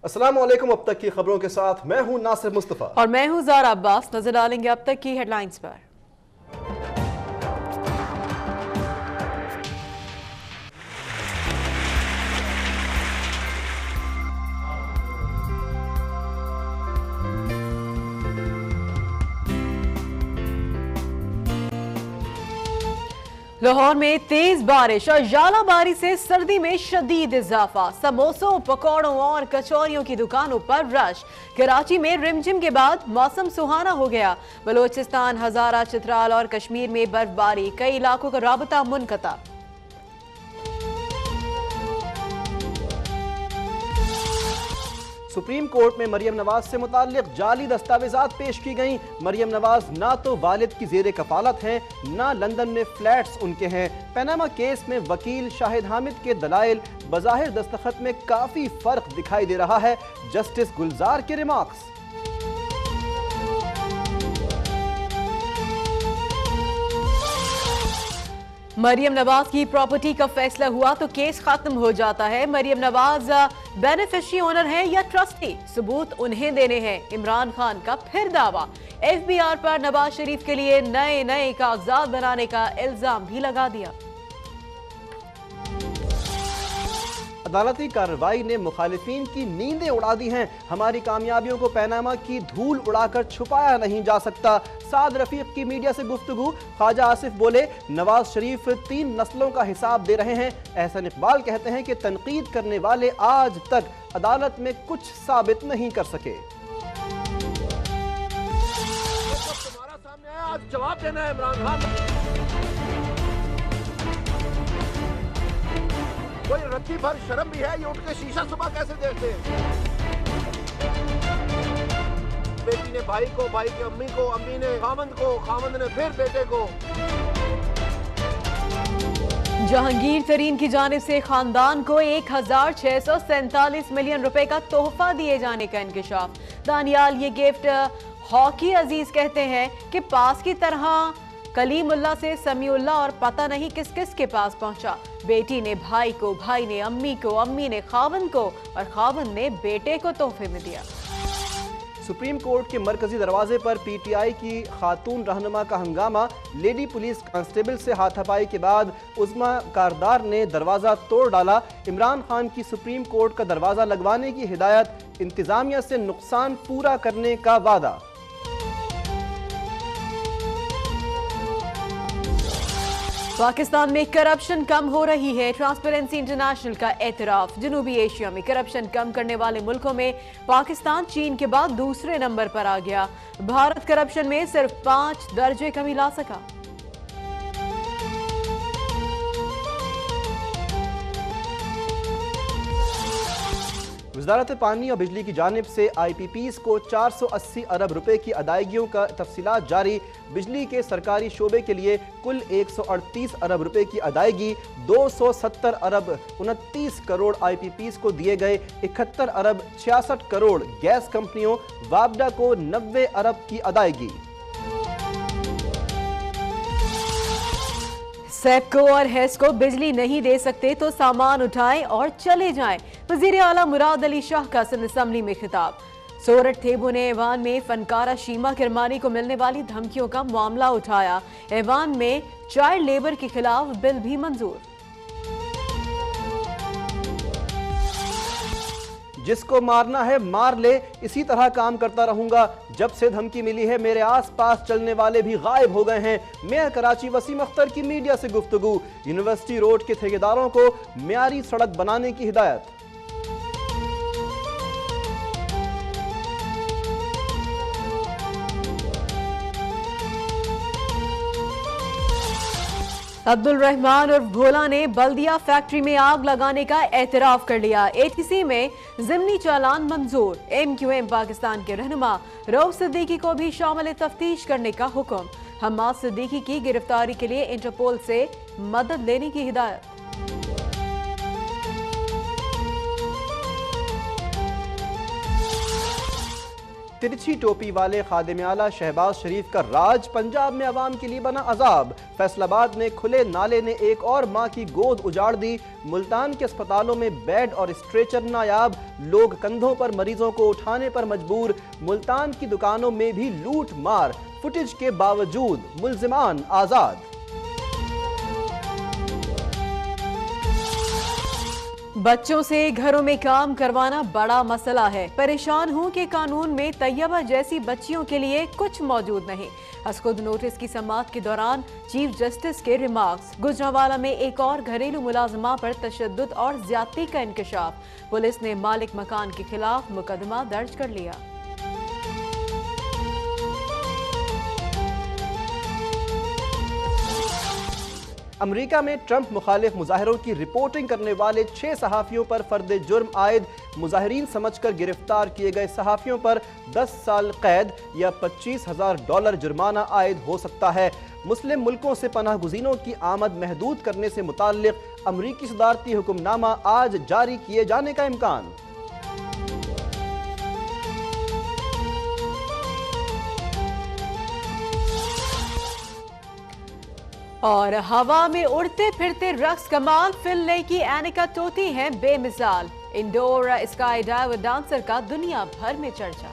अस्सलाम वालेकुम। अब तक की खबरों के साथ मैं हूं नासिर मुस्तफा और मैं हूं ज़ारा अब्बास। नजर डालेंगे अब तक की हेडलाइंस पर। लाहौर में तेज बारिश और जालाबारी से सर्दी में शदीद इजाफा। समोसों, पकौड़ों और कचौरियों की दुकानों पर रश। कराची में रिमझिम के बाद मौसम सुहाना हो गया। बलोचिस्तान, हजारा, चित्राल और कश्मीर में बर्फबारी, कई इलाकों का राबता मुनक़ता। सुप्रीम कोर्ट में मरियम नवाज से मुताल्लिक जाली दस्तावेजात पेश की गईं। मरियम नवाज ना तो वालिद की जेर कफालत हैं, ना लंदन में फ्लैट्स उनके हैं। पनामा केस में वकील शाहिद हामिद के दलाइल बज़ाहिर दस्तखत में काफी फर्क दिखाई दे रहा है। जस्टिस गुलजार के रिमार्क्स। मरियम नवाज की प्रॉपर्टी का फैसला हुआ तो केस खत्म हो जाता है। मरियम नवाज बेनिफिशियरी ओनर है या ट्रस्टी, सबूत उन्हें देने हैं। इमरान खान का फिर दावा। एफबीआर पर नवाज शरीफ के लिए नए कागजात बनाने का इल्जाम भी लगा दिया। अदालती कार्रवाई ने मुखालिफिन की नींदें उड़ा दी हैं। हमारी कामयाबियों को पनामा की धूल उड़ाकर छुपाया नहीं जा सकता। साद रफीक की मीडिया से गुफ्तगू। ख्वाजा आसिफ बोले, नवाज शरीफ 3 नस्लों का हिसाब दे रहे हैं। एहसन इकबाल कहते हैं कि तनकीद करने वाले आज तक अदालत में कुछ साबित नहीं कर सके। तुम्हारा सामने है, आज जवाब देना है इमरान खान। कोई रत्ती भर शर्म भी है? ये उठ के शीशा सुबह कैसे देखते हैं? बेटी ने भाई को, भाई की अम्मी को, अम्मी ने खामंद को, खामंद ने फिर बेटे को। जहांगीर तरीन की जानिब से खानदान को 1647 मिलियन रुपए का तोहफा दिए जाने का इंकशाफ। दानियाल ये गिफ्ट हॉकी अजीज कहते हैं कि पास की तरह कलीमुल्ला से समीउल्ला और पता नहीं किस किस के पास पहुंचा। बेटी ने भाई को, भाई ने अम्मी को, अम्मी ने खावंद को और खावंद ने बेटे को तोहफे में दिया। सुप्रीम कोर्ट के मरकजी दरवाजे पर पीटीआई की खातून रहनुमा का हंगामा। लेडी पुलिस कांस्टेबल से हाथापाई के बाद उस्मा कारदार ने दरवाजा तोड़ डाला। इमरान खान की सुप्रीम कोर्ट का दरवाजा लगवाने की हिदायत। इंतजामिया से नुकसान पूरा करने का वादा। पाकिस्तान में करप्शन कम हो रही है। ट्रांसपेरेंसी इंटरनेशनल का एतराफ। जनूबी एशिया में करप्शन कम करने वाले मुल्कों में पाकिस्तान चीन के बाद दूसरे नंबर पर आ गया। भारत करप्शन में सिर्फ 5 दर्जे कमी ला सका। वज़ारत पानी और बिजली की जानिब से IPPs को 480 अरब रुपए की अदायगियों का तफसीलात जारी। बिजली के सरकारी शोबे के लिए कुल 138 अरब रुपए की अदायगी। 270 अरब 29 करोड़ IPPs को दिए गए। 71 अरब 66 करोड़ गैस कंपनियों। वाबडा को 90 अरब की अदायगी। सेपको और हेस को बिजली नहीं दे सकते तो सामान उठाएं और चले जाएं। वजीर आला मुराद अली शाह का सिंध असम्बली में खिताब। सोरठ थेबू ने ऐवान में फनकारा शीमा किरमानी को मिलने वाली धमकियों का मामला उठाया। ऐवान में चाइल्ड लेबर के खिलाफ बिल भी मंजूर। जिसको मारना है मार ले, इसी तरह काम करता रहूंगा। जब से धमकी मिली है मेरे आसपास चलने वाले भी गायब हो गए हैं। मेयर कराची वसीम अख्तर की मीडिया से गुफ्तगू। यूनिवर्सिटी रोड के ठेकेदारों को मियारी सड़क बनाने की हिदायत। अब्दुल रहमान और भोला ने बल्दिया फैक्ट्री में आग लगाने का एतराफ कर लिया। ATC में ज़िमनी चालान मंजूर। MQM पाकिस्तान के रहनुमा रऊफ सिद्दीकी को भी शामिल तफ्तीश करने का हुक्म। हम्माद सिद्दीकी की गिरफ्तारी के लिए इंटरपोल से मदद लेने की हिदायत। तिरछी टोपी वाले खादिम आला शहबाज शरीफ का राज पंजाब में अवाम के लिए बना अजाब। फैसलाबाद में खुले नाले ने एक और मां की गोद उजाड़ दी। मुल्तान के अस्पतालों में बेड और स्ट्रेचर नायाब, लोग कंधों पर मरीजों को उठाने पर मजबूर। मुल्तान की दुकानों में भी लूट मार, फुटेज के बावजूद मुल्जिमान आजाद। बच्चों से घरों में काम करवाना बड़ा मसला है। परेशान हूं कि कानून में तैयबा जैसी बच्चियों के लिए कुछ मौजूद नहीं। अस्कुद नोटिस की समाअत के दौरान चीफ जस्टिस के रिमार्क्स। गुजरांवाला में एक और घरेलू मुलाजमा पर तशद्दुद और ज्यादती का इंकशाफ। पुलिस ने मालिक मकान के खिलाफ मुकदमा दर्ज कर लिया। अमेरिका में ट्रंप मुखालिफ मुजाहिरों की रिपोर्टिंग करने वाले 6 सहाफ़ियों पर फर्द जुर्म आयद। मुजाहिरीन समझकर गिरफ्तार किए गए सहाफ़ियों पर 10 साल कैद या $25,000 जुर्माना आयद हो सकता है। मुस्लिम मुल्कों से पनाह गुज़ीनों की आमद महदूद करने से मुताल्लिक़ अमरीकी सदारती हुक्मनामा आज जारी किए जाने का इम्कान। और हवा में उड़ते फिरते रक्स कमाल, फिल्म की एनिका टोटी हैं बेमिसाल। इंडोर स्काई डाइव डांसर का दुनिया भर में चर्चा।